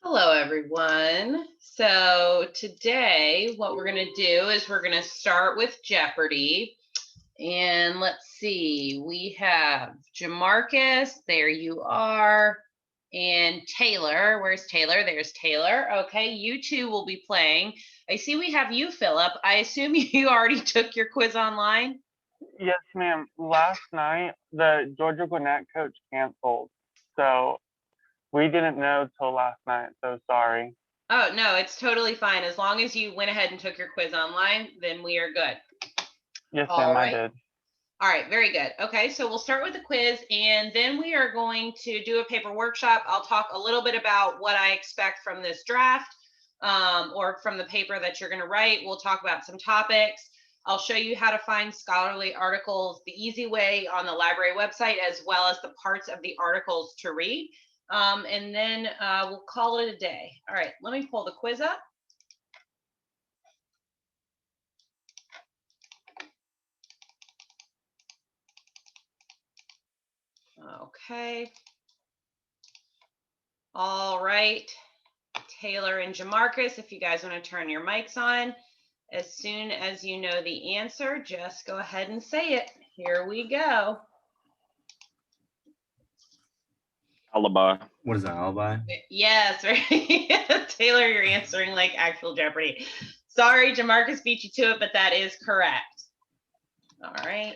Hello, everyone. So today what we're going to do is we're going to start with Jeopardy. And let's see, we have Jamarcus, there you are, and Taylor. Where's Taylor? There's Taylor. Okay, you two will be playing. I see we have you, Philip. I assume you already took your quiz online? Yes, ma'am. Last night, the Georgia Gwinnett coach canceled. So we didn't know till last night. So sorry. Oh, no, it's totally fine. As long as you went ahead and took your quiz online, then we are good. Yes, All ma'am, right. I did. All right, very good. Okay, so we'll start with the quiz, and then we are going to do a paper workshop. I'll talk a little bit about what I expect from this draft or from the paper that you're going to write. We'll talk about some topics. I'll show you how to find scholarly articles the easy way on the library website, as well as the parts of the articles to read. And then we'll call it a day. All right, let me pull the quiz up. Okay. All right. Taylor and Jamarcus, if you guys want to turn your mics on, as soon as you know the answer, just go ahead and say it. Here we go. Alibi. What is that, alibi? Yes, right. Taylor, you're answering like actual Jeopardy. Sorry, Jamarcus beat you to it, but that is correct. All right,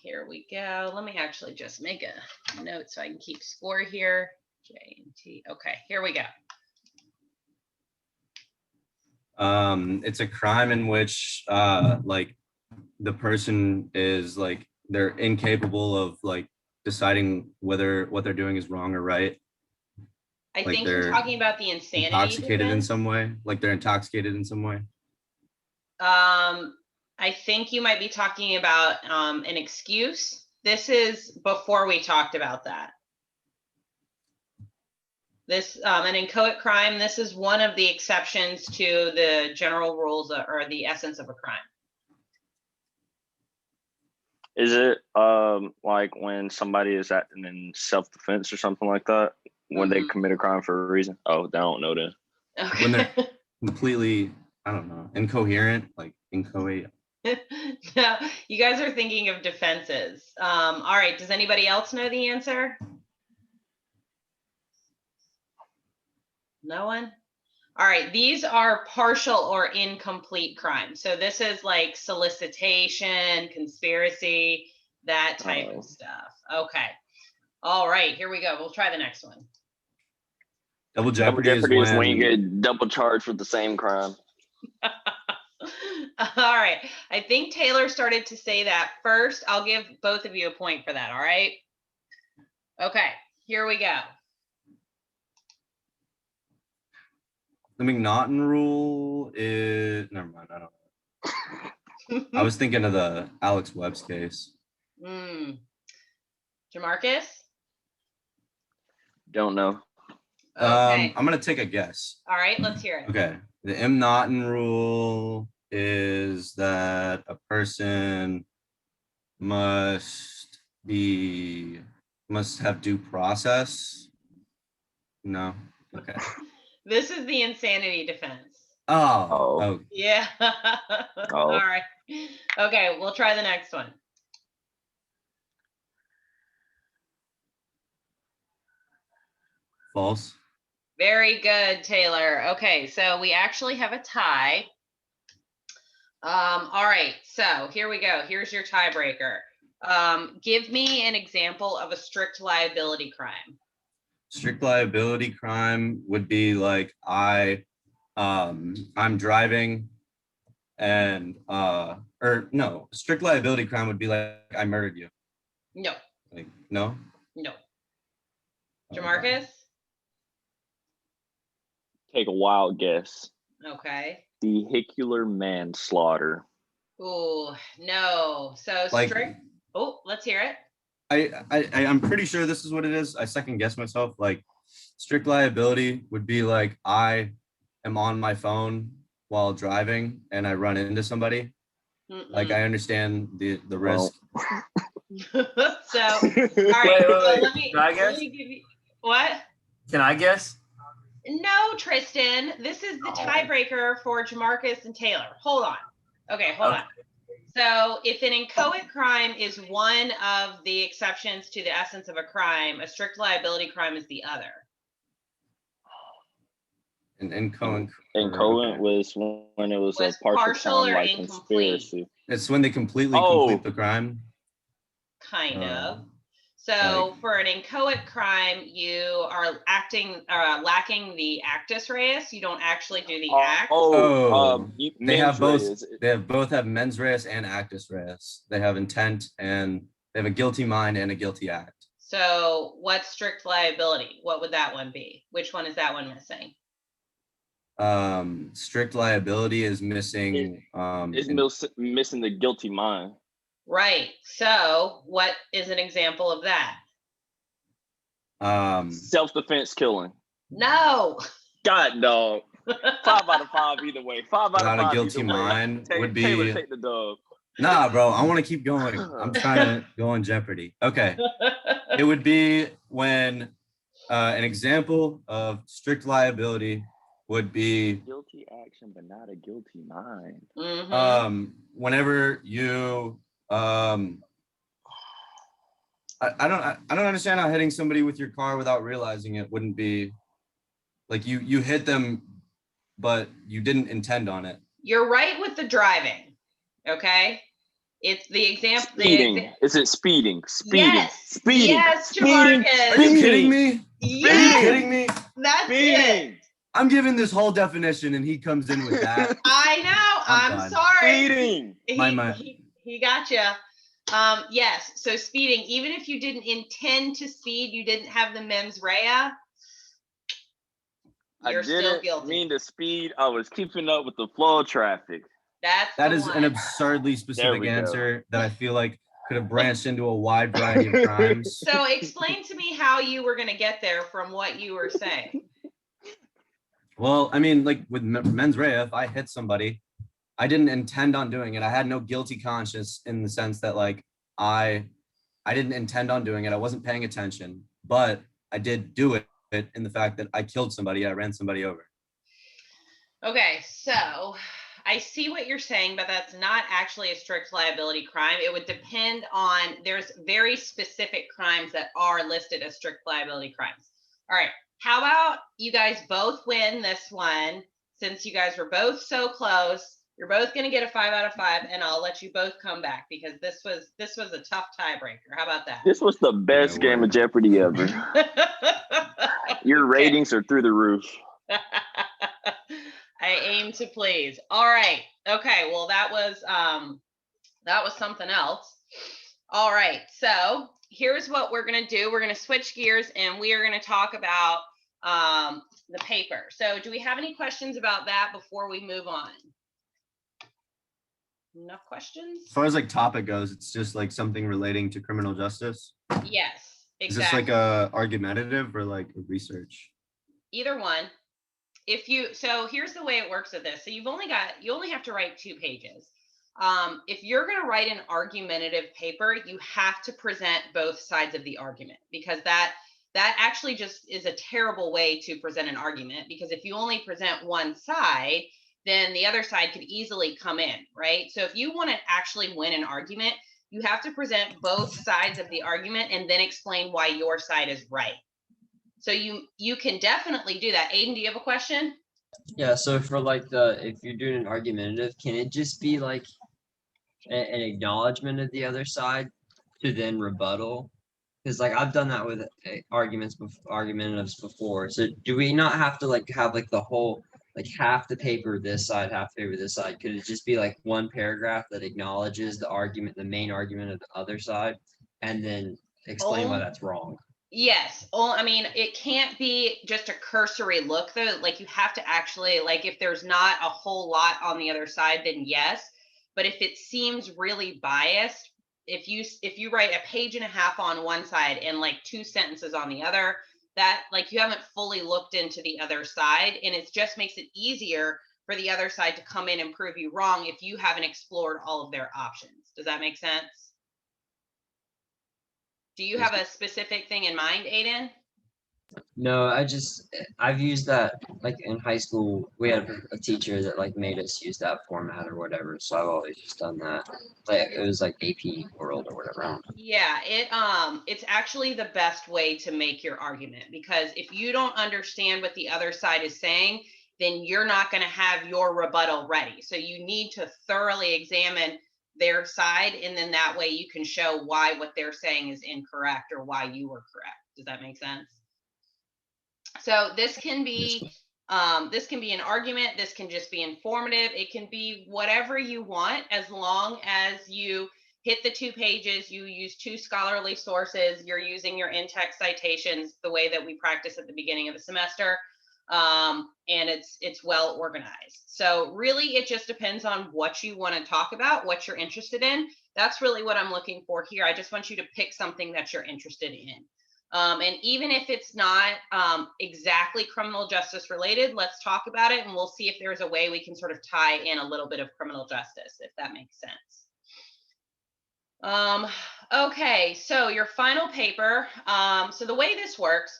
here we go. Let me actually just make a note so I can keep score here. J and T. Okay, here we go. It's a crime in which like the person is like they're incapable of like deciding whether what they're doing is wrong or right. I Like think you're they're talking about the insanity intoxicated in defense. some way. Like they're intoxicated in some way. I think you might be talking about an excuse. This is before we talked about that. This an inchoate crime. This is one of the exceptions to the general rules or the essence of a crime. Is it like when somebody is acting in self-defense or something like that? When they commit a crime for a reason? Oh, they don't know then. Okay. When they're completely, I don't know, incoherent, like inchoate. No, you guys are thinking of defenses. All right, does anybody else know the answer? No one? All right, these are partial or incomplete crimes. So this is like solicitation, conspiracy, that type of stuff. Okay. All right, here we go. We'll try the next one. Double Double jeopardy, jeopardy is when you get double charged with the same crime. All right. I think Taylor started to say that first. I'll give both of you a point for that. All right. Okay, here we go. the McNaughton rule is never mind. I don't know. I was thinking of the Alex Webb's case. Jamarcus? Don't know. Okay. I'm gonna take a guess. All right, let's hear it. Okay. The M. Naughton rule is that a person must have due process. No. Okay. This is the insanity defense. Oh. Yeah. All right. Okay, we'll try the next one. False. Very good, Taylor. Okay, so we actually have a tie. All right, so here we go. Here's your tiebreaker. Give me an example of a strict liability crime. Strict liability crime would be like I'm driving and or no, strict liability crime would be like I murdered you. No. Like no? No. Jamarcus? Take a wild guess. Okay. Vehicular manslaughter. Ooh, no. So like, strict. Oh, let's hear it. I'm pretty sure this is what it is. I second guess myself. Like strict liability would be like I am on my phone while driving and I run into somebody. Like I understand the risk. So all right. Wait. Let me give you what? Can I guess? No, Tristan, this is the tiebreaker for Jamarcus and Taylor. Hold on. Okay, hold on. So if an inchoate crime is one of the exceptions to the essence of a crime, a strict liability crime is the other. And inchoate. Inchoate was when it was a partial crime, or like incomplete. conspiracy. It's when they completely Oh. complete the crime. Kind of. Um, So like- for an inchoate crime, you are lacking the actus reus. You don't actually do the act. They have both. Reus. They both have mens res and actus reus. They have intent and they have a guilty mind and a guilty act. So what's strict liability? What would that one be? Which one is that one missing? Strict liability is missing. Missing the guilty mind. Right. So what is an example of that? Self-defense killing. No. God, dog. 5 out of 5 either way. 5 out of 5 Without a guilty either way. mind would be. Taylor, take the dub. Nah, bro, I want to keep going. I'm trying to go on Jeopardy. Okay. It would be when an example of strict liability would be guilty action, but not a guilty mind. Mm-hmm. Whenever you I don't understand how hitting somebody with your car without realizing it wouldn't be like you hit them, but you didn't intend on it. You're right with the driving. Okay. It's the example. Speeding. Is it speeding? Speeding. Yes. Speeding. Yes, Speeding. Jamarcus. Are you kidding me? Yes. Are you kidding me? That's Speeding. it. I'm giving this whole definition and he comes in with that. I know. I'm done. sorry. Speeding. He got you. Yes. So speeding, even if you didn't intend to speed, you didn't have the mens rea. You're still guilty. Mean to speed. I was keeping up with the flow of traffic. That is an absurdly specific answer that I feel like could have branched into a wide variety of crimes. So explain to me how you were going to get there from what you were saying. Well, I mean, like with mens rea, if I hit somebody, I didn't intend on doing it. I had no guilty conscience in the sense that like I didn't intend on doing it. I wasn't paying attention, but I did do it in the fact that I killed somebody. I ran somebody over. Okay, so I see what you're saying, but that's not actually a strict liability crime. It would depend on, there's very specific crimes that are listed as strict liability crimes. All right, how about you guys both win this one? Since you guys were both so close, you're both going to get a 5 out of 5, and I'll let you both come back because this was a tough tiebreaker. How about that? This was the best game of Jeopardy ever. Your ratings are through the roof. I aim to please. All right. Okay. Well, that was something else. All right. So here's what we're going to do. We're going to switch gears and we are going to talk about the paper. So do we have any questions about that before we move on? Enough questions? As far as like topic goes, it's just like something relating to criminal justice. Yes, exactly. Is this like a argumentative or like a research? Either one. So here's the way it works with this. So you only have to write 2 pages. If you're going to write an argumentative paper, you have to present both sides of the argument because that actually just is a terrible way to present an argument, because if you only present one side, then the other side could easily come in, right? So if you want to actually win an argument, you have to present both sides of the argument and then explain why your side is right. So you can definitely do that. Aiden, do you have a question? Yeah, so for like if you're doing an argumentative, can it just be like an acknowledgement of the other side to then rebuttal? Because like I've done that with argumentatives before. So do we not have to like have like the whole, like half the paper this side, half the paper this side? Could it just be like one paragraph that acknowledges the main argument of the other side, and then explain why that's wrong? Yes. I mean, it can't be just a cursory look though. Like you have to actually, like if there's not a whole lot on the other side, then yes. But if it seems really biased, if you write a page and a half on one side and like 2 sentences on the other, that like you haven't fully looked into the other side, and it just makes it easier for the other side to come in and prove you wrong if you haven't explored all of their options. Does that make sense? Do you have a specific thing in mind, Aiden? No, I've used that like in high school. We had a teacher that like made us use that format or whatever. So I've always just done that. Like it was like AP World or whatever. Yeah, it's actually the best way to make your argument, because if you don't understand what the other side is saying, then you're not going to have your rebuttal ready. So you need to thoroughly examine their side, and then that way you can show why what they're saying is incorrect or why you were correct. Does that make sense? So this can be an argument. This can just be informative. It can be whatever you want, as long as you hit the 2 pages, you use 2 scholarly sources, you're using your in-text citations the way that we practice at the beginning of the semester, and it's well organized. So really, it just depends on what you want to talk about, what you're interested in. That's really what I'm looking for here. I just want you to pick something that you're interested in. And even if it's not exactly criminal justice related, let's talk about it, and we'll see if there's a way we can sort of tie in a little bit of criminal justice, if that makes sense. Okay, so your final paper. So the way this works,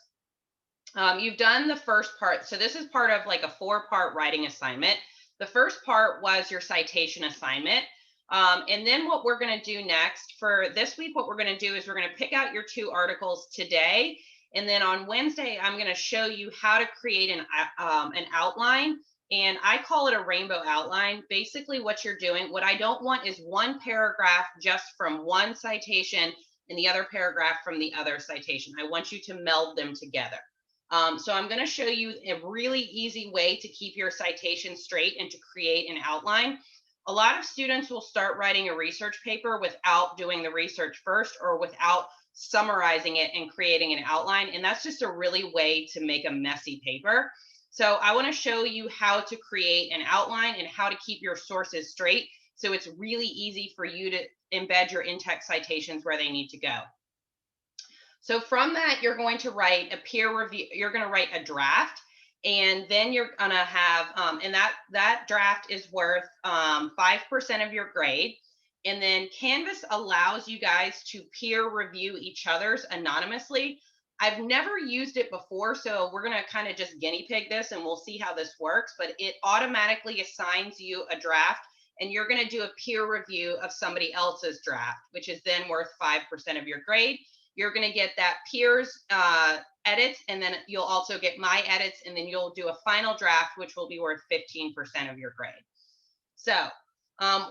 you've done the first part. So this is part of like a 4-part writing assignment. The first part was your citation assignment. And then what we're going to do next for this week, what we're going to do is we're going to pick out your 2 articles today. And then on Wednesday, I'm going to show you how to create an outline. And I call it a rainbow outline. Basically what you're doing, what I don't want is one paragraph just from one citation and the other paragraph from the other citation. I want you to meld them together. So I'm going to show you a really easy way to keep your citation straight and to create an outline. A lot of students will start writing a research paper without doing the research first, or without summarizing it and creating an outline. And that's just a really way to make a messy paper. So I want to show you how to create an outline and how to keep your sources straight. So it's really easy for you to embed your in-text citations where they need to go. So from that, you're going to write a peer review, you're going to write a draft, and then you're going to have, and that draft is worth 5% of your grade. And then Canvas allows you guys to peer review each other's anonymously. I've never used it before, so we're going to kind of just guinea pig this and we'll see how this works, but it automatically assigns you a draft, and you're going to do a peer review of somebody else's draft, which is then worth 5% of your grade. You're going to get that peers edits, and then you'll also get my edits, and then you'll do a final draft, which will be worth 15% of your grade. So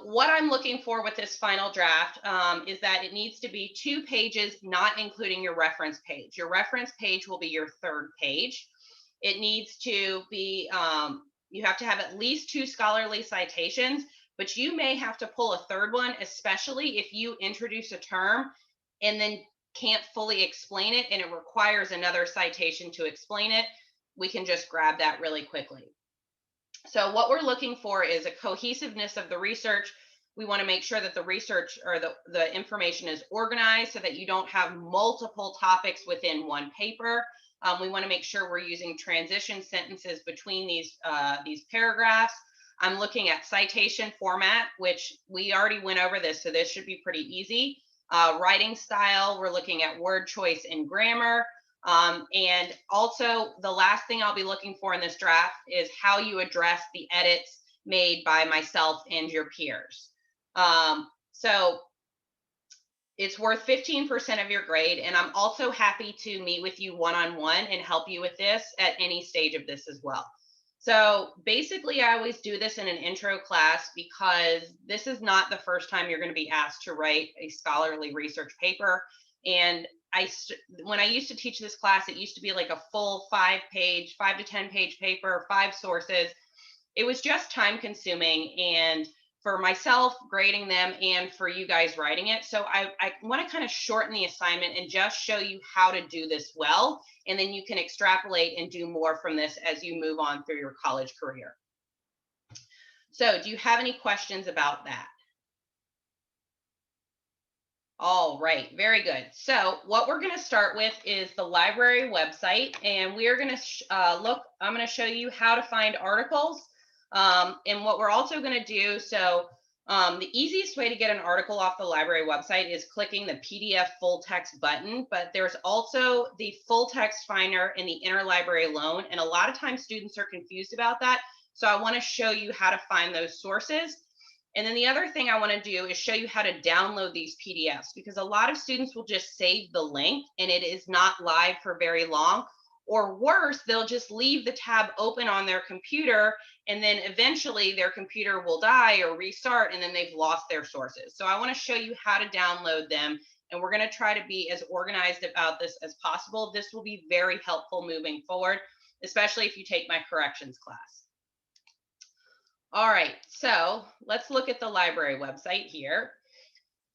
what I'm looking for with this final draft is that it needs to be 2 pages, not including your reference page. Your reference page will be your 3rd page. It needs to be, you have to have at least 2 scholarly citations, but you may have to pull a 3rd one, especially if you introduce a term and then can't fully explain it and it requires another citation to explain it. We can just grab that really quickly. So what we're looking for is a cohesiveness of the research. We want to make sure that the research or the information is organized so that you don't have multiple topics within one paper. We want to make sure we're using transition sentences between these paragraphs. I'm looking at citation format, which we already went over this, so this should be pretty easy. Writing style, we're looking at word choice and grammar. And also the last thing I'll be looking for in this draft is how you address the edits made by myself and your peers. So it's worth 15% of your grade, and I'm also happy to meet with you one-on-one and help you with this at any stage of this as well. So basically, I always do this in an intro class because this is not the first time you're going to be asked to write a scholarly research paper. And when I used to teach this class, it used to be like a full 5 to 10 page paper, 5 sources. It was just time consuming, and for myself grading them and for you guys writing it. So I want to kind of shorten the assignment and just show you how to do this well. And then you can extrapolate and do more from this as you move on through your college career. So do you have any questions about that? All right, very good. So what we're going to start with is the library website, and we are going to I'm going to show you how to find articles. And what we're also going to do, so The easiest way to get an article off the library website is clicking the PDF full text button, but there's also the full text finder and the interlibrary loan. And a lot of times students are confused about that. So I want to show you how to find those sources. And then the other thing I want to do is show you how to download these PDFs, because a lot of students will just save the link and it is not live for very long. Or worse, they'll just leave the tab open on their computer, and then eventually their computer will die or restart, and then they've lost their sources. So I want to show you how to download them, and we're going to try to be as organized about this as possible. This will be very helpful moving forward, especially if you take my corrections class. All right, so let's look at the library website here.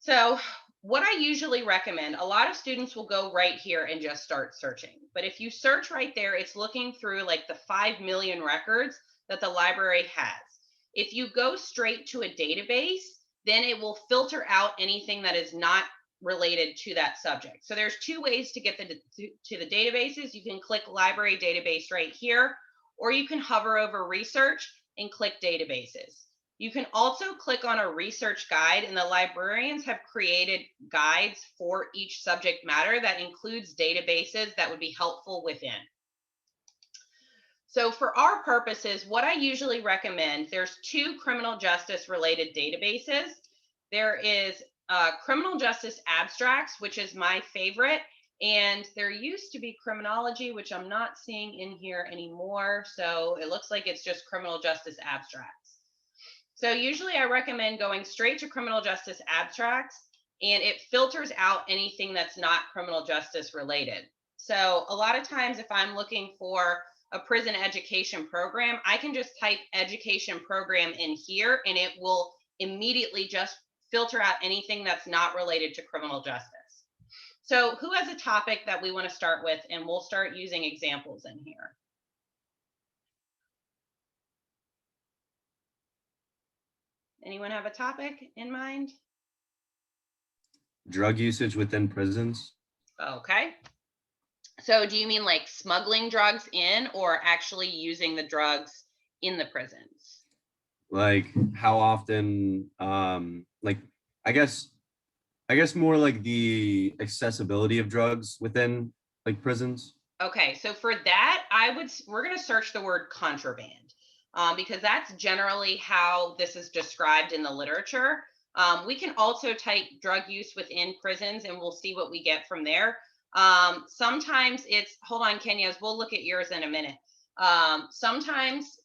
So what I usually recommend, a lot of students will go right here and just start searching. But if you search right there, it's looking through like the 5 million records that the library has. If you go straight to a database, then it will filter out anything that is not related to that subject. So there's two ways to get to the databases. You can click library database right here, or you can hover over research and click databases. You can also click on a research guide, and the librarians have created guides for each subject matter that includes databases that would be helpful within. So for our purposes, what I usually recommend, there's 2 criminal justice related databases. There is criminal justice abstracts, which is my favorite, and there used to be criminology, which I'm not seeing in here anymore. So it looks like it's just criminal justice abstracts. So usually I recommend going straight to criminal justice abstracts, and it filters out anything that's not criminal justice related. So a lot of times if I'm looking for a prison education program, I can just type education program in here, and it will immediately just filter out anything that's not related to criminal justice. So who has a topic that we want to start with, and we'll start using examples in here. Anyone have a topic in mind? Drug usage within prisons. Okay. So do you mean like smuggling drugs in, or actually using the drugs in the prisons? Like how often, like, I guess more like the accessibility of drugs within like prisons. Okay, so for that, we're going to search the word contraband, because that's generally how this is described in the literature. We can also type drug use within prisons, and we'll see what we get from there. Sometimes it's, hold on, Kenya, we'll look at yours in a minute. Sometimes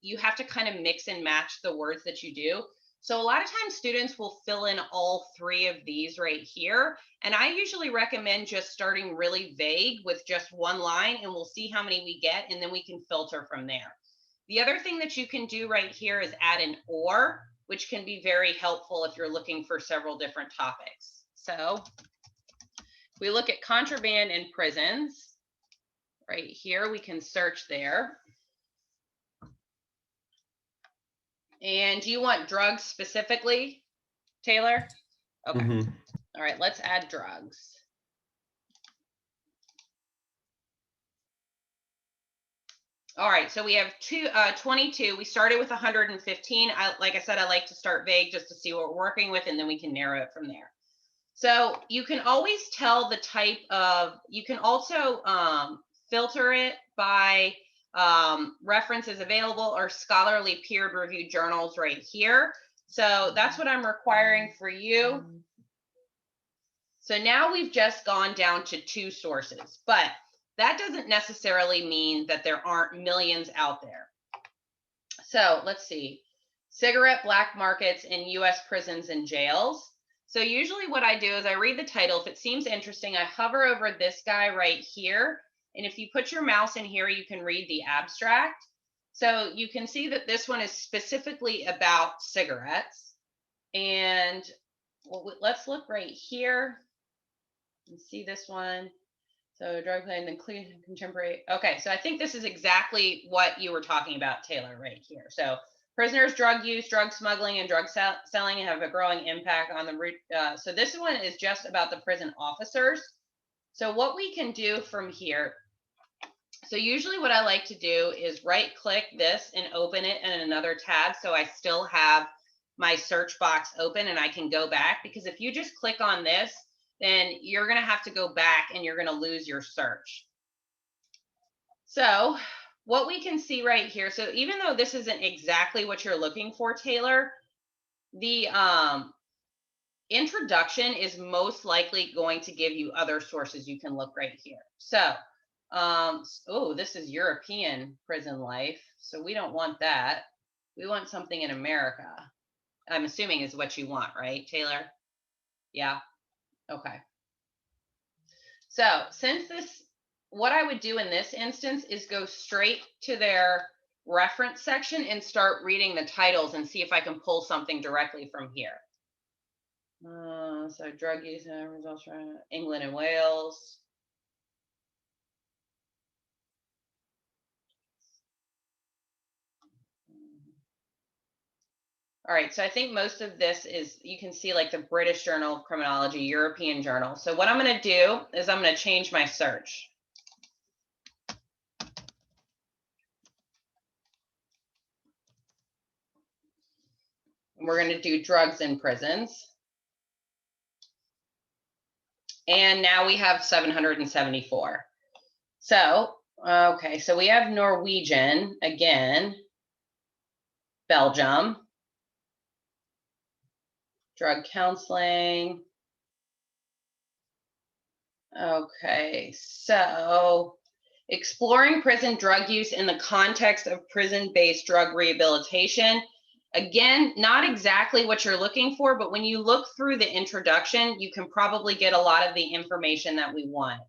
you have to kind of mix and match the words that you do. So a lot of times students will fill in all 3 of these right here. And I usually recommend just starting really vague with just 1 line, and we'll see how many we get, and then we can filter from there. The other thing that you can do right here is add an or, which can be very helpful if you're looking for several different topics. So if we look at contraband in prisons, right here, we can search there. And do you want drugs specifically, Taylor? Okay. Mm-hmm. All right, let's add drugs. All right, so we have 22. We started with 115. Like I said, I like to start vague just to see what we're working with, and then we can narrow it from there. So you can always tell the type of, you can also filter it by references available or scholarly peer-reviewed journals right here. So that's what I'm requiring for you. So now we've just gone down to 2 sources, but that doesn't necessarily mean that there aren't millions out there. So let's see, cigarette black markets in US prisons and jails. So usually what I do is I read the title. If it seems interesting, I hover over this guy right here. And if you put your mouse in here, you can read the abstract. So you can see that this one is specifically about cigarettes. And well, let's look right here and see this one. So drug play and then contemporary. Okay, so I think this is exactly what you were talking about, Taylor, right here. So prisoners' drug use, drug smuggling, and drug selling have a growing impact on the root. So this one is just about the prison officers. So what we can do from here, so usually what I like to do is right click this and open it in another tab, so I still have my search box open and I can go back, because if you just click on this, then you're going to have to go back and you're going to lose your search. So what we can see right here, so even though this isn't exactly what you're looking for, Taylor, the introduction is most likely going to give you other sources. You can look right here. So, oh, this is European prison life. So we don't want that. We want something in America. I'm assuming is what you want, right, Taylor? Yeah. Okay. So since this, what I would do in this instance is go straight to their reference section and start reading the titles and see if I can pull something directly from here. So drug use and results from England and Wales. All right, so I think most of this is, you can see like the British Journal of Criminology, European Journal. So what I'm going to do is I'm going to change my search. We're going to do drugs in prisons. And now we have 774. So, okay, so we have Norwegian again, Belgium, drug counseling. Okay, so exploring prison drug use in the context of prison-based drug rehabilitation. Again, not exactly what you're looking for, but when you look through the introduction, you can probably get a lot of the information that we want.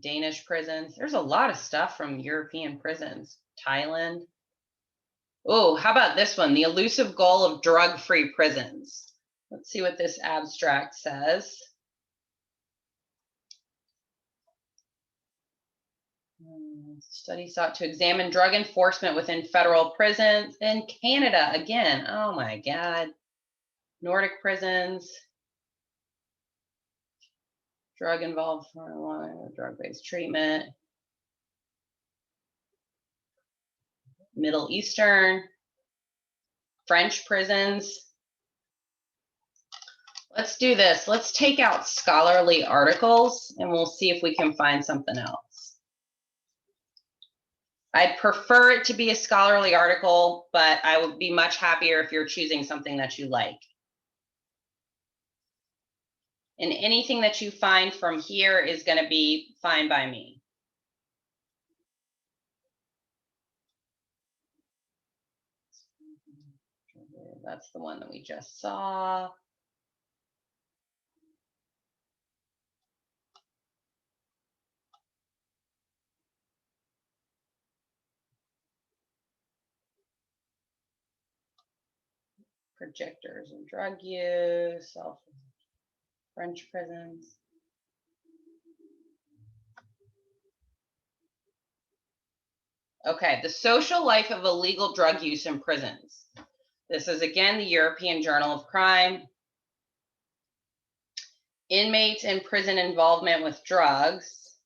Danish prisons. There's a lot of stuff from European prisons. Thailand. Oh, how about this one? The elusive goal of drug-free prisons. Let's see what this abstract says. Study sought to examine drug enforcement within federal prisons in Canada. Again, oh my God. Nordic prisons. Drug involved drug-based treatment. Middle Eastern. French prisons. Let's do this. Let's take out scholarly articles and we'll see if we can find something else. I'd prefer it to be a scholarly article, but I would be much happier if you're choosing something that you like. And anything that you find from here is going to be fine by me. That's the one that we just saw. Projectors and drug use, French prisons. Okay, the social life of illegal drug use in prisons. This is again the European Journal of Crime. Inmates in prison involvement with drugs.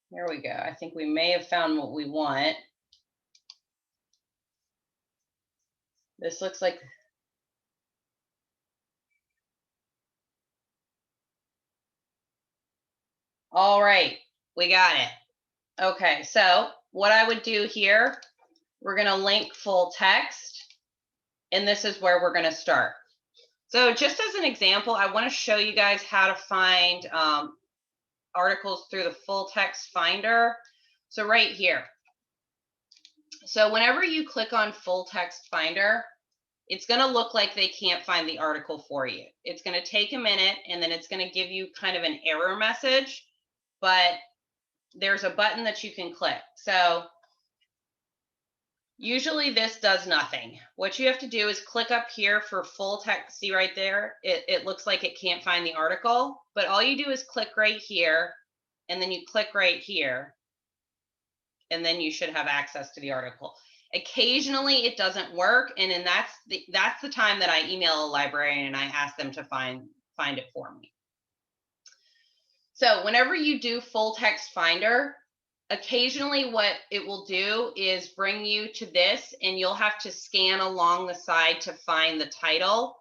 Here we go. I think we may have found what we want. This looks like, all right, we got it. Okay, so what I would do here, we're going to link full text, and this is where we're going to start. So just as an example, I want to show you guys how to find articles through the full text finder. So right here. So whenever you click on full text finder, it's going to look like they can't find the article for you. It's going to take a minute and then it's going to give you kind of an error message, but there's a button that you can click. So usually this does nothing. What you have to do is click up here for full text. See right there, it looks like it can't find the article, but all you do is click right here and then you click right here and then you should have access to the article. Occasionally it doesn't work, and then that's the time that I email a librarian and I ask them to find it for me. So whenever you do full text finder, Occasionally what it will do is bring you to this, and you'll have to scan along the side to find the title.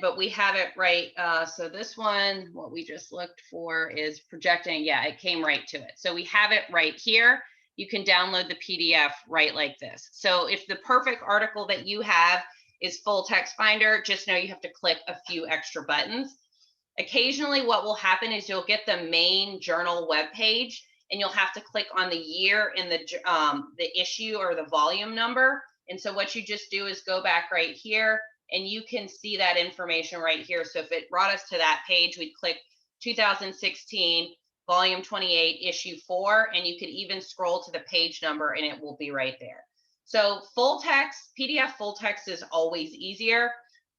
But we have it right. So this one, what we just looked for is projecting. Yeah, it came right to it. So we have it right here. You can download the PDF right like this. So if the perfect article that you have is full text finder, just know you have to click a few extra buttons. Occasionally what will happen is you'll get the main journal webpage, and you'll have to click on the year and the issue or the volume number. And so what you just do is go back right here, and you can see that information right here. So if it brought us to that page, we'd click 2016, volume 28, issue 4, and you could even scroll to the page number and it will be right there. So full text, PDF full text is always easier.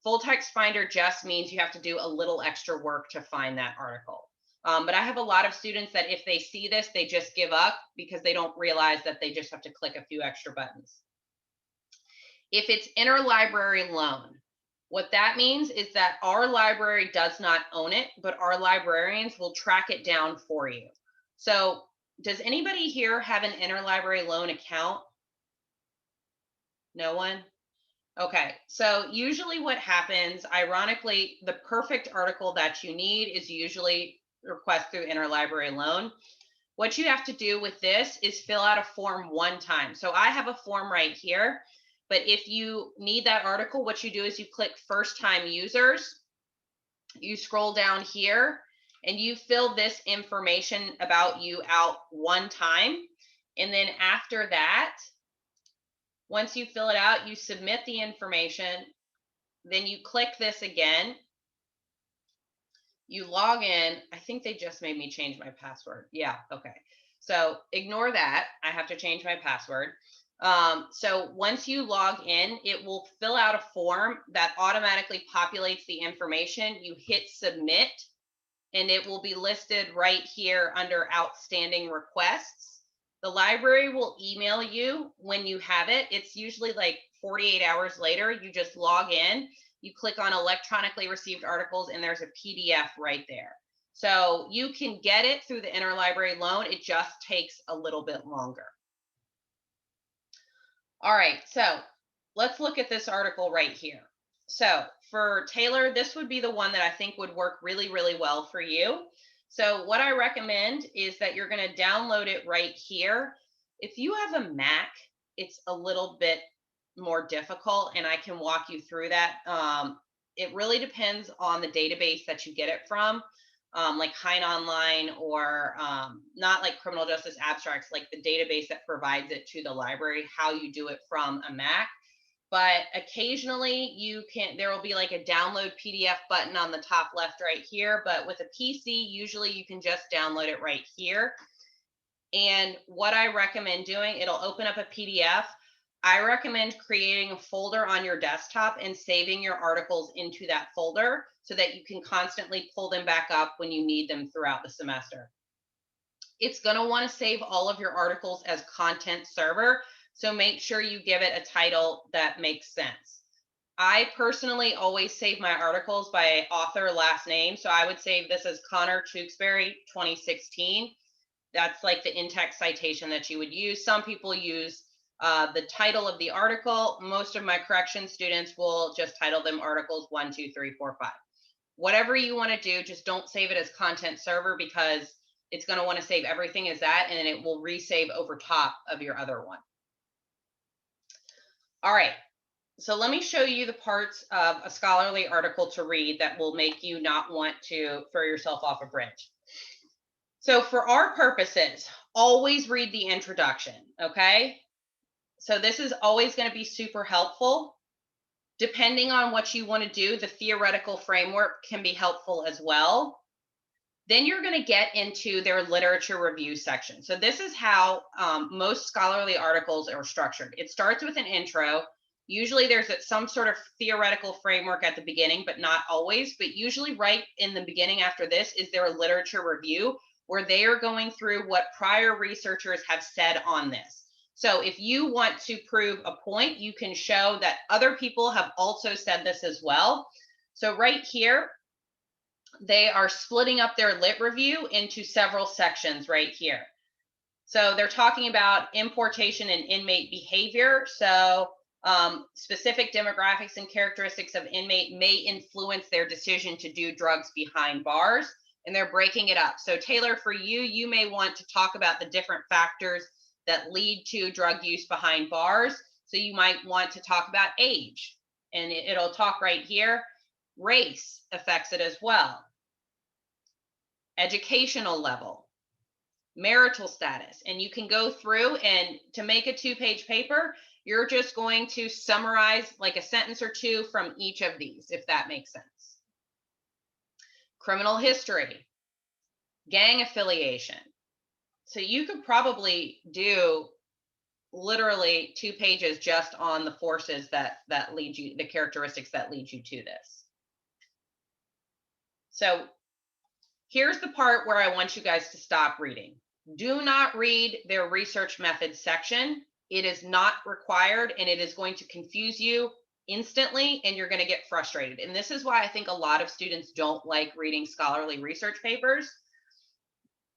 Full text finder just means you have to do a little extra work to find that article. But I have a lot of students that if they see this, they just give up because they don't realize that they just have to click a few extra buttons. If it's interlibrary loan, what that means is that our library does not own it, but our librarians will track it down for you. So does anybody here have an interlibrary loan account? No one? Okay, so usually what happens, ironically, the perfect article that you need is usually request through interlibrary loan. What you have to do with this is fill out a form one time. So I have a form right here, but if you need that article, what you do is you click first time users, you scroll down here, and you fill this information about you out one time. And then after that, once you fill it out, you submit the information, then you click this again, you log in. I think they just made me change my password. Yeah, okay. So ignore that. I have to change my password. So once you log in, it will fill out a form that automatically populates the information. You hit submit, and it will be listed right here under outstanding requests. The library will email you when you have it. It's usually like 48 hours later. You just log in, you click on electronically received articles, and there's a PDF right there. So you can get it through the interlibrary loan. It just takes a little bit longer. All right, so let's look at this article right here. So for Taylor, this would be the one that I think would work really, really well for you. So what I recommend is that you're going to download it right here. If you have a Mac, it's a little bit more difficult, and I can walk you through that. It really depends on the database that you get it from, like Hein Online, or not like Criminal Justice Abstracts, like the database that provides it to the library, how you do it from a Mac. But occasionally there will be like a download PDF button on the top left right here. But with a PC, usually you can just download it right here. And what I recommend doing, it'll open up a PDF. I recommend creating a folder on your desktop and saving your articles into that folder so that you can constantly pull them back up when you need them throughout the semester. It's going to want to save all of your articles as content server. So make sure you give it a title that makes sense. I personally always save my articles by author last name. So I would save this as Connor Tewksbury 2016. That's like the in-text citation that you would use. Some people use the title of the article. Most of my correction students will just title them articles 1, 2, 3, 4, 5. Whatever you want to do, just don't save it as content server, because it's going to want to save everything as that, and then it will resave over top of your other one. All right, so let me show you the parts of a scholarly article to read that will make you not want to throw yourself off a bridge. So for our purposes, always read the introduction, okay? So this is always going to be super helpful. Depending on what you want to do, the theoretical framework can be helpful as well. Then you're going to get into their literature review section. So this is how most scholarly articles are structured. It starts with an intro. Usually there's some sort of theoretical framework at the beginning, but not always. But usually right in the beginning after this is their literature review, where they are going through what prior researchers have said on this. So if you want to prove a point, you can show that other people have also said this as well. So right here, they are splitting up their lit review into several sections right here. So they're talking about importation and inmate behavior. So specific demographics and characteristics of inmate may influence their decision to do drugs behind bars, and they're breaking it up. So Taylor, for you, you may want to talk about the different factors that lead to drug use behind bars. So you might want to talk about age, and it'll talk right here. Race affects it as well. Educational level, marital status, and you can go through, and to make a 2-page paper, you're just going to summarize like a sentence or two from each of these, if that makes sense. Criminal history, gang affiliation. So you could probably do literally 2 pages just on the forces that lead you, the characteristics that lead you to this. So here's the part where I want you guys to stop reading. Do not read their research methods section. It is not required, and it is going to confuse you instantly, and you're going to get frustrated. And this is why I think a lot of students don't like reading scholarly research papers.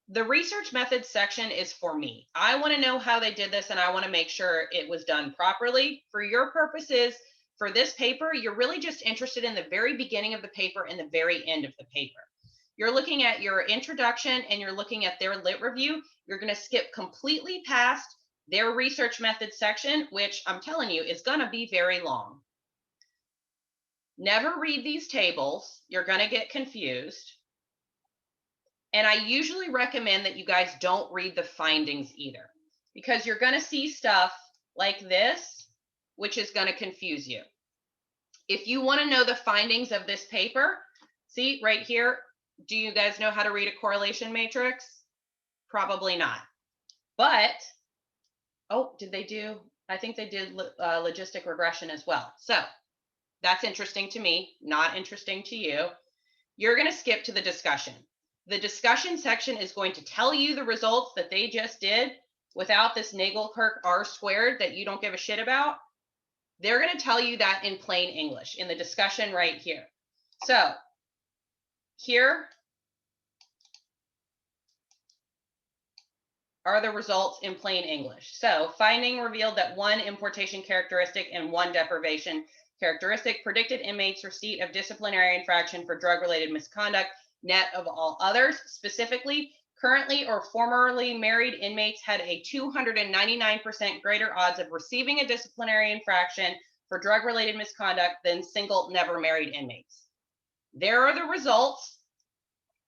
The research methods section is for me. I want to know how they did this, and I want to make sure it was done properly. For your purposes, for this paper, you're really just interested in the very beginning of the paper and the very end of the paper. You're looking at your introduction and you're looking at their lit review. You're going to skip completely past their research methods section, which I'm telling you is going to be very long. Never read these tables. You're going to get confused. And I usually recommend that you guys don't read the findings either, because you're going to see stuff like this, which is going to confuse you. If you want to know the findings of this paper, see right here, do you guys know how to read a correlation matrix? Probably not. But, oh, did they do? I think they did logistic regression as well. So that's interesting to me, not interesting to you. You're going to skip to the discussion. The discussion section is going to tell you the results that they just did without this Nagelkirk R squared that you don't give a shit about. They're going to tell you that in plain English in the discussion right here. So here are the results in plain English. So finding revealed that 1 importation characteristic and 1 deprivation characteristic predicted inmates' receipt of disciplinary infraction for drug-related misconduct net of all others. Specifically, currently or formerly married inmates had a 299% greater odds of receiving a disciplinary infraction for drug-related misconduct than single never married inmates. There are the results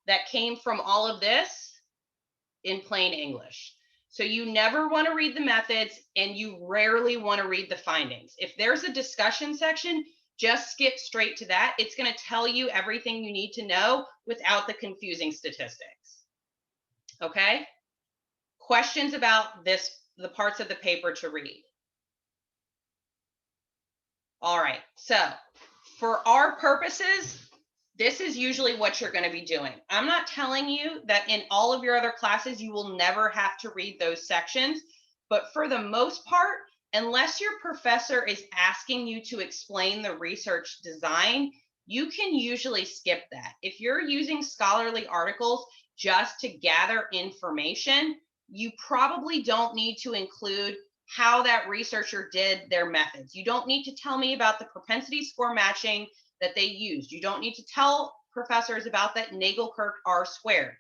that came from all of this in plain English. So you never want to read the methods, and you rarely want to read the findings. If there's a discussion section, just skip straight to that. It's going to tell you everything you need to know without the confusing statistics. Okay? Questions about this, the parts of the paper to read? All right, so for our purposes, this is usually what you're going to be doing. I'm not telling you that in all of your other classes, you will never have to read those sections, but for the most part, unless your professor is asking you to explain the research design, you can usually skip that. If you're using scholarly articles just to gather information, you probably don't need to include how that researcher did their methods. You don't need to tell me about the propensity score matching that they used. You don't need to tell professors about that Nagelkirk R squared.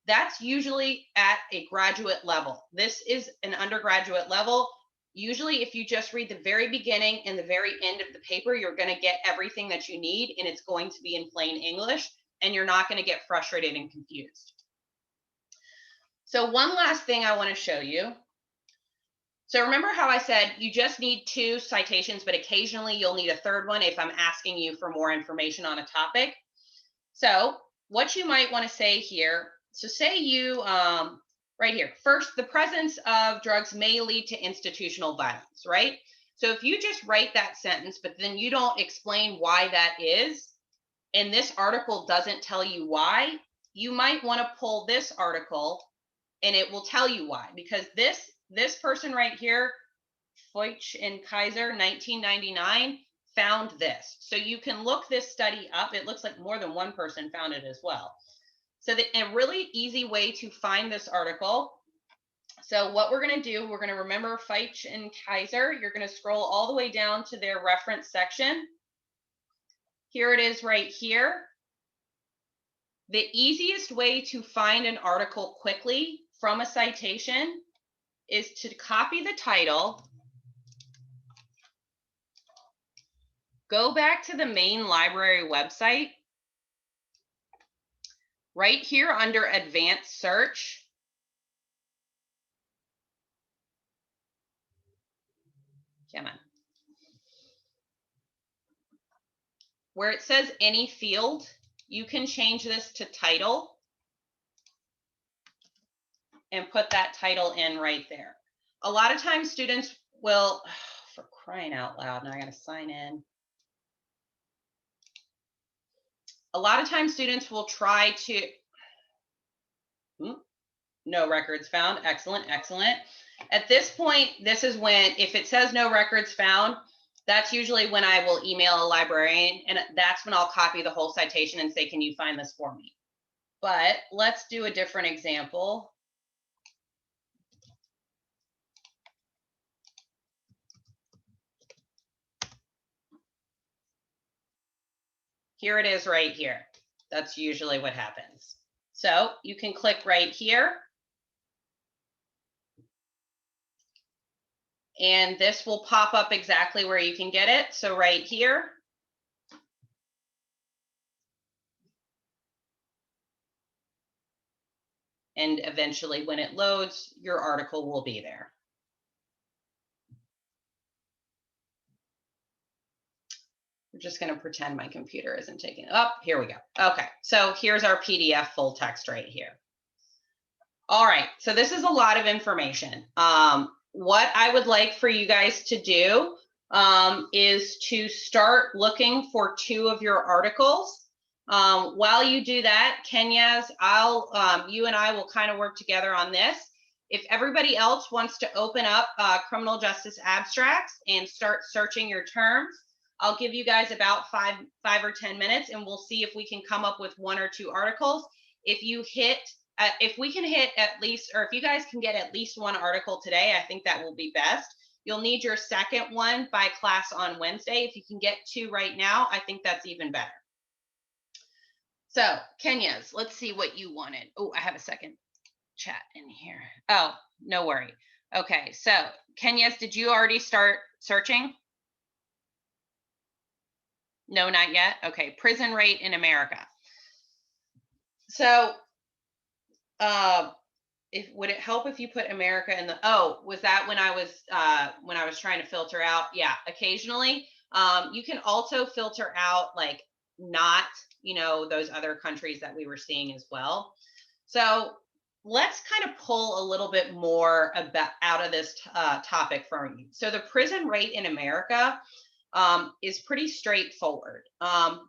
That's usually at a graduate level. This is an undergraduate level. Usually, if you just read the very beginning and the very end of the paper, you're going to get everything that you need, and it's going to be in plain English, and you're not going to get frustrated and confused. So one last thing I want to show you. So remember how I said you just need 2 citations, but occasionally you'll need a 3rd one if I'm asking you for more information on a topic. So what you might want to say here, so say you, right here, first, the presence of drugs may lead to institutional violence, right? So if you just write that sentence, but then you don't explain why that is, and this article doesn't tell you why, you might want to pull this article and it will tell you why, because this person right here, Feucht and Kaiser, 1999, found this. So you can look this study up. It looks like more than one person found it as well. So a really easy way to find this article So what we're going to do, we're going to remember Feich and Kaiser. You're going to scroll all the way down to their reference section. Here it is right here. The easiest way to find an article quickly from a citation is to copy the title, go back to the main library website. Right here under advanced search, come on, where it says any field, you can change this to title and put that title in right there. A lot of times students will, for crying out loud, now I gotta sign in. A lot of times students will try to, no records found, excellent, excellent. At this point, this is when, if it says no records found, that's usually when I will email a librarian, and that's when I'll copy the whole citation and say, can you find this for me? But let's do a different example. Here it is right here. That's usually what happens. So you can click right here. And this will pop up exactly where you can get it. So right here. And eventually when it loads, your article will be there. We're just going to pretend my computer isn't taking it up. Here we go. Okay, so here's our PDF full text right here. All right, so this is a lot of information. What I would like for you guys to do is to start looking for 2 of your articles. While you do that, Kenyas, you and I will kind of work together on this. If everybody else wants to open up criminal justice abstracts and start searching your terms, I'll give you guys about 5 or 10 minutes, and we'll see if we can come up with 1 or 2 articles. If you hit, if we can hit at least, or if you guys can get at least 1 article today, I think that will be best. You'll need your second one by class on Wednesday. If you can get 2 right now, I think that's even better. So, Kenyas, let's see what you wanted. Oh, I have a second chat in here. Oh, no worry. Okay, so Kenyas, did you already start searching? No, not yet. Okay, prison rate in America. So, would it help if you put America in the? Oh, was that when I was trying to filter out? Yeah, occasionally. You can also filter out like not, those other countries that we were seeing as well. So let's kind of pull a little bit more out of this topic from you. So the prison rate in America is pretty straightforward.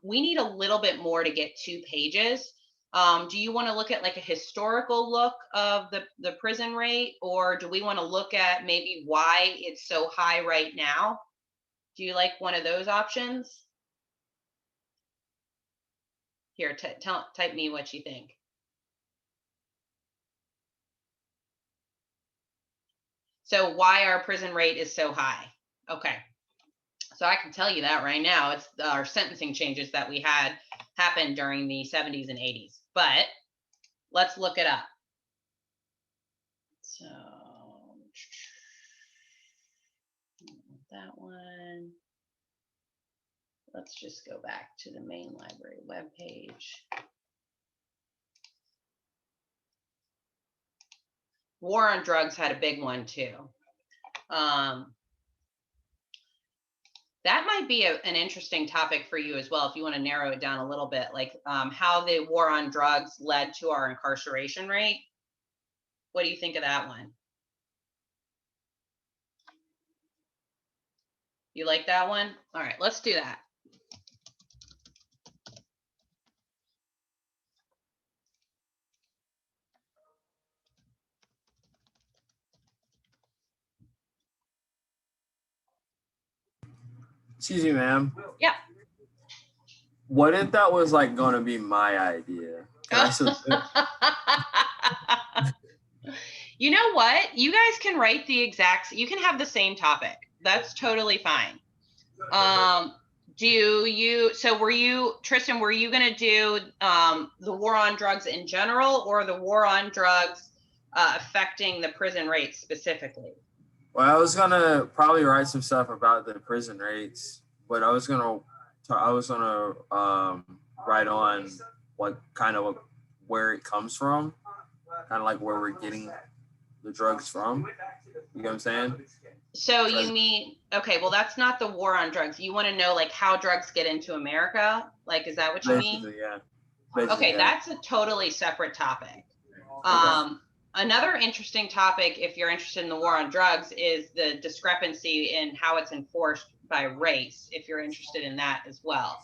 We need a little bit more to get 2 pages. Do you want to look at like a historical look of the prison rate, or do we want to look at maybe why it's so high right now? Do you like one of those options? Here, type me what you think. So why our prison rate is so high? Okay. So I can tell you that right now. It's our sentencing changes that we had happen during the 70s and 80s. But let's look it up. So that one. Let's just go back to the main library webpage. War on drugs had a big one too. That might be an interesting topic for you as well, if you want to narrow it down a little bit, like how the war on drugs led to our incarceration rate. What do you think of that one? You like that one? All right, let's do that. Excuse me, ma'am. Yeah. What if that was like going to be my idea? Can I still do it? You know what? You guys can write the exact, you can have the same topic. That's totally fine. Tristan, were you going to do the war on drugs in general, or the war on drugs affecting the prison rates specifically? Well, I was gonna probably write some stuff about the prison rates, but I was gonna write on what kind of where it comes from, kind of like where we're getting the drugs from. You know what I'm saying? So you mean, okay, well, that's not the war on drugs. You want to know like how drugs get into America? Like, is that what you mean? Basically, yeah. Basically, Okay, yeah. that's a totally separate topic. Another interesting topic, if you're interested in the war on drugs, is the discrepancy in how it's enforced by race, if you're interested in that as well.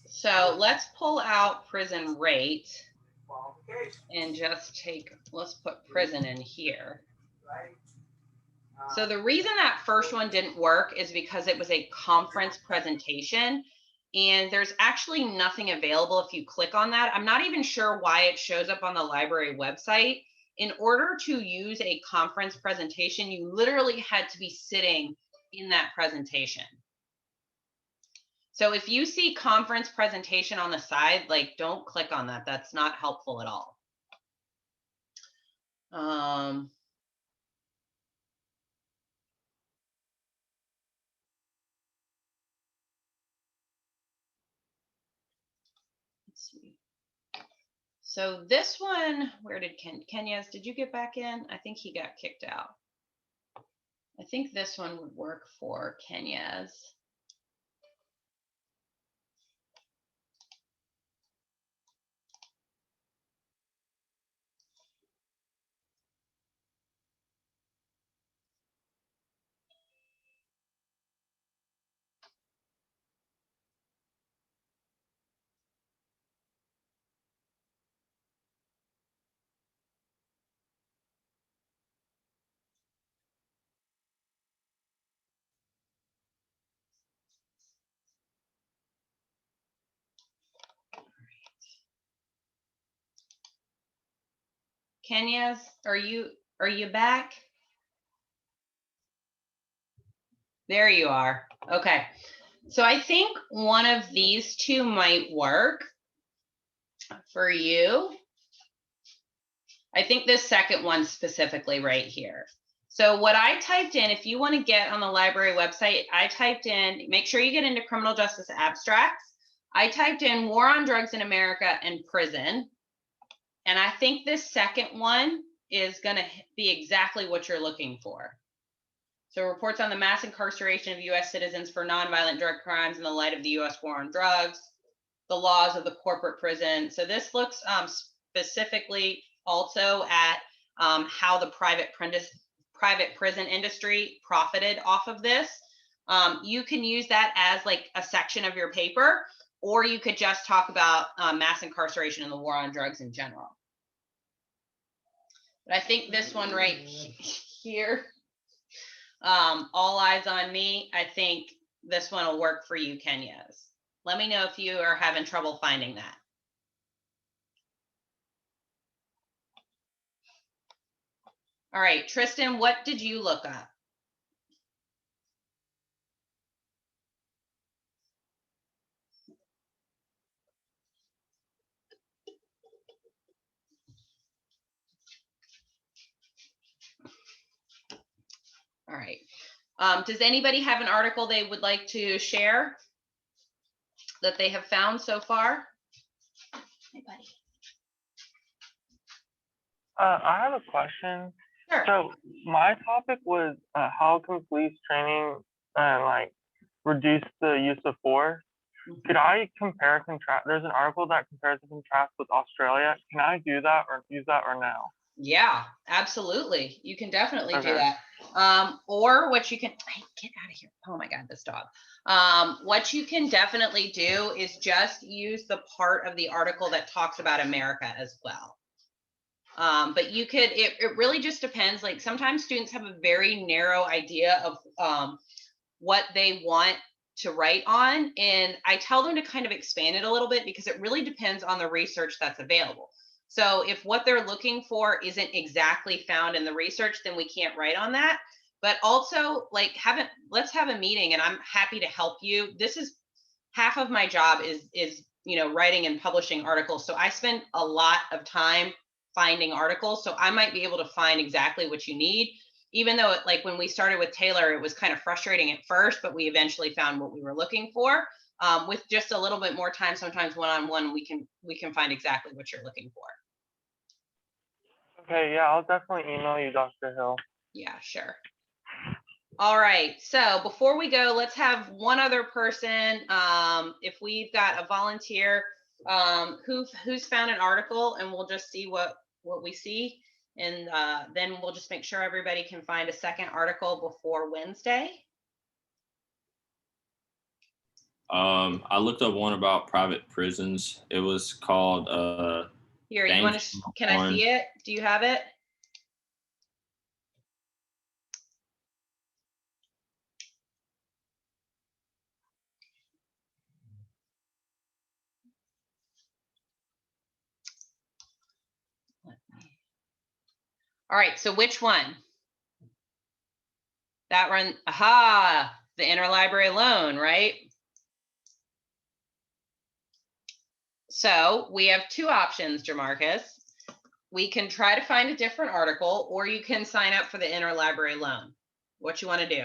So let's pull out prison rate and just let's put prison in here. So the reason that first one didn't work is because it was a conference presentation, and there's actually nothing available if you click on that. I'm not even sure why it shows up on the library website. In order to use a conference presentation, you literally had to be sitting in that presentation. So if you see conference presentation on the side, like, don't click on that. That's not helpful at all. Let's see. So this one, where did Kenya's, did you get back in? I think he got kicked out. I think this one would work for Kenya's. Kenya's, are you back? There you are. Okay. So I think one of these two might work for you. I think this second one specifically right here. So what I typed in, if you want to get on the library website, I typed in, make sure you get into criminal justice abstracts. I typed in war on drugs in America and prison. And I think this second one is going to be exactly what you're looking for. So reports on the mass incarceration of U.S. citizens for nonviolent drug crimes in the light of the U.S. war on drugs, the laws of the corporate prison. So this looks specifically also at how the private prison industry profited off of this. You can use that as like a section of your paper, or you could just talk about mass incarceration and the war on drugs in general. But I think this one right here, all eyes on me, I think this one will work for you, Kenya's. Let me know if you are having trouble finding that. All right, Tristan, what did you look up? All right. Does anybody have an article they would like to share that they have found so far? Anybody? I have a question. Sure. So my topic was how can police training like reduce the use of force? Could I compare contrast? There's an article that compares and contrasts with Australia. Can I do that or use that or no? Yeah, absolutely. You can definitely do Okay. that. Or what you can, hey, get out of here. Oh my God, this dog. What you can definitely do is just use the part of the article that talks about America as well. But you could, it really just depends. Like sometimes students have a very narrow idea of what they want to write on, and I tell them to kind of expand it a little bit because it really depends on the research that's available. So if what they're looking for isn't exactly found in the research, then we can't write on that. But also, like, let's have a meeting, and I'm happy to help you. This is half of my job is writing and publishing articles. So I spend a lot of time finding articles. So I might be able to find exactly what you need, even though like when we started with Taylor, it was kind of frustrating at first, but we eventually found what we were looking for. With just a little bit more time, sometimes one-on-one, we can find exactly what you're looking for. Okay, yeah, I'll definitely email you, Dr. Hill. Yeah, sure. All right, so before we go, let's have one other person. If we've got a volunteer who's found an article, and we'll just see what we see, and then we'll just make sure everybody can find a second article before Wednesday. I looked up one about private prisons. It was called Here, you want to? Can I see it? Do you have it? All right, so which one? That one, aha, the interlibrary loan, right? So we have two options, Jamarcus. We can try to find a different article, or you can sign up for the interlibrary loan. What you want to do?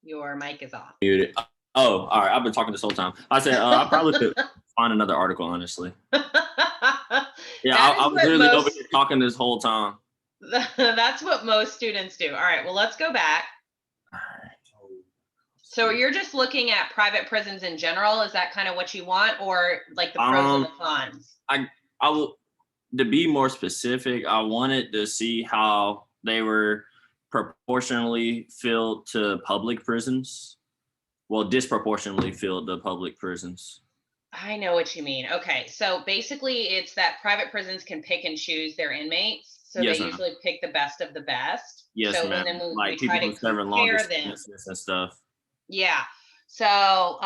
Your mic is off. Muted. Oh, all right. I've been talking this whole time. I said I probably could find another article, honestly. Yeah, I was literally over here talking this whole time. That's what most students do. All right, well, let's go back. So you're just looking at private prisons in general. Is that kind of what you want, or like the pros and the cons? I will, to be more specific, I wanted to see how they were proportionally filled to public prisons. Well, disproportionately filled to public prisons. I know what you mean. Okay, so basically it's that private prisons can pick and choose their inmates. So yes, they usually pick the best of the best. Yes, so, ma'am. And then like we people try who to serving longer compare them sentences and stuff. Yeah. So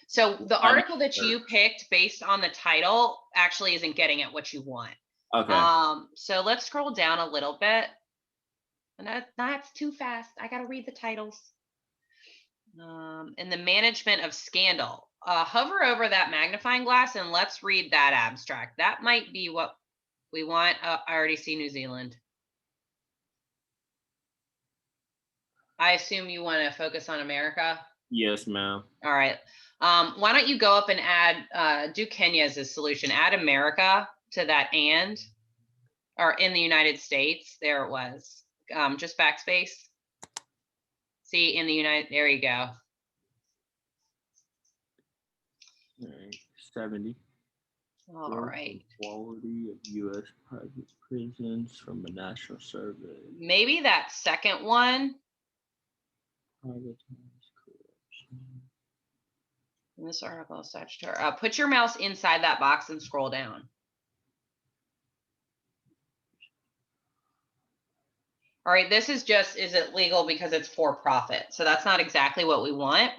the article that you picked based on the title actually isn't getting at what you want. Okay. So let's scroll down a little bit. And that's too fast. I got to read the titles. In the management of scandal. Hover over that magnifying glass and let's read that abstract. That might be what we want. I already see New Zealand. I assume you want to focus on America? Yes, ma'am. All right. Why don't you go up and add, do Kenya as a solution, add America to that or in the United States. There it was. Just backspace. See, in the there you go. 70. All right. Quality of U.S. private prisons from a national survey. Maybe that second one. In this article, statutory. Put your mouse inside that box and scroll down. All right, this is just, is it legal because it's for profit? So that's not exactly what we want.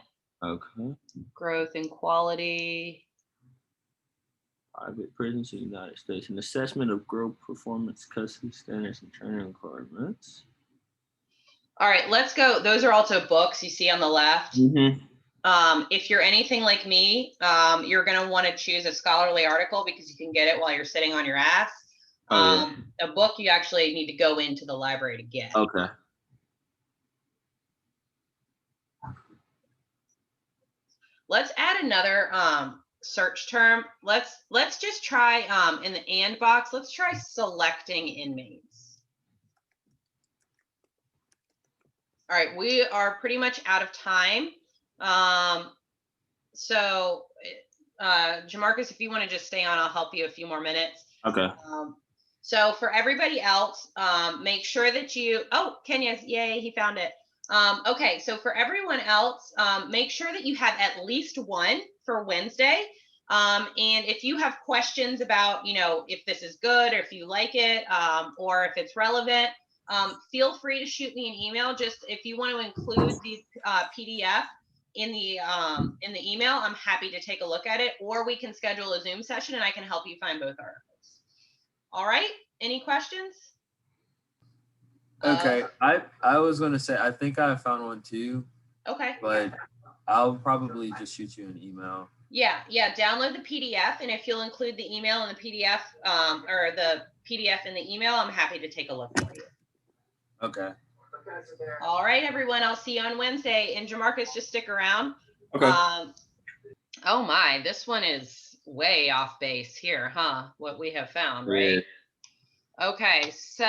Okay. Growth and quality. Private prisons in the United States. An assessment of growth, performance, custody standards, and training requirements. All right, let's go. Those are also books you see on the left. Mm-hmm. If you're anything like me, you're going to want to choose a scholarly article because you can get it while you're sitting on your ass. A book you actually need to go into the library to get. Okay. Let's add another search term. Let's just try in the and box. Let's try selecting inmates. All right, we are pretty much out of time. So Jamarcus, if you want to just stay on, I'll help you a few more minutes. Okay. So for everybody else, make sure that you, oh, Kenya's, yay, he found it. Okay, so for everyone else, make sure that you have at least one for Wednesday. And if you have questions about, if this is good or if you like it, or if it's relevant, feel free to shoot me an email. Just if you want to include the PDF in the email, I'm happy to take a look at it, or we can schedule a Zoom session and I can help you find both articles. All right. Any questions? Okay, I was gonna say I think I found one too, Okay. but I'll probably just shoot you an email. Yeah. Download the PDF, and if you'll include the email and the PDF, or the PDF in the email, I'm happy to take a look for you. Okay. All right, everyone. I'll see you on Wednesday. And Jamarcus, just stick around. Okay. Oh my, this one is way off base here, huh? What we have found, right? Okay, so